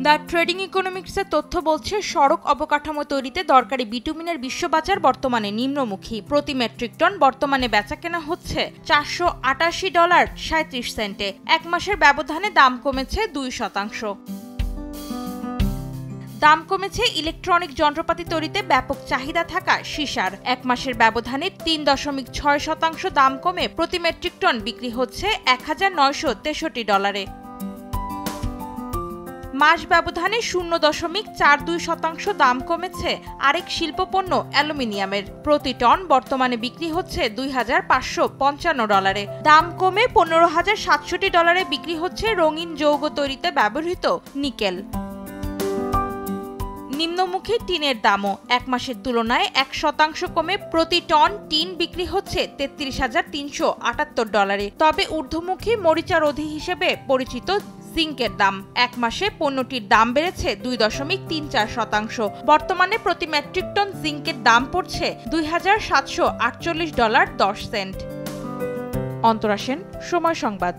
The trading ইকোনমিক্সের তথ্য বলছে, সড়ক অবকাঠামো তৈরিতে দরকারি বিটুমিনের বিশ্ববাজার বর্তমানে নিম্নমুখী। প্রতি মেট্রিক টন বর্তমানে বেচাকেনা হচ্ছে $488.37। এক মাসের ব্যবধানে দাম কমেছে 2%। দাম কমেছে ইলেকট্রনিক যন্ত্রপাতি তৈরিতে ব্যাপক চাহিদা থাকা সীসার। এক মাসের ব্যবধানে 3.6% দাম কমে প্রতি মেট্রিক টন বিক্রি হচ্ছে $1963। মাস ব্যবধানে 0.42% দাম কমেছে আরেক শিল্পপণ্য অ্যালুমিনিয়ামের। প্রতি টন বর্তমানে বিক্রি হচ্ছে $2,555। দাম কমে $15,067 বিক্রি হচ্ছে রঙিন যৌগ তৈরিতে ব্যবহৃত নিকেল। নিম্নমুখী টিনের দামও এক মাসের তুলনায় 1% কমে প্রতি টন টিন বিক্রি হচ্ছে $33,378। তবে ঊর্ধ্বমুখী মরিচারোধী হিসেবে পরিচিত জিঙ্কের দাম এক মাসে পণ্যটির দাম বেড়েছে 2.34%। বর্তমানে প্রতি মেট্রিক টন জিঙ্কের দাম পড়ছে $2,748.10। অন্তরা সেন, সময় সংবাদ।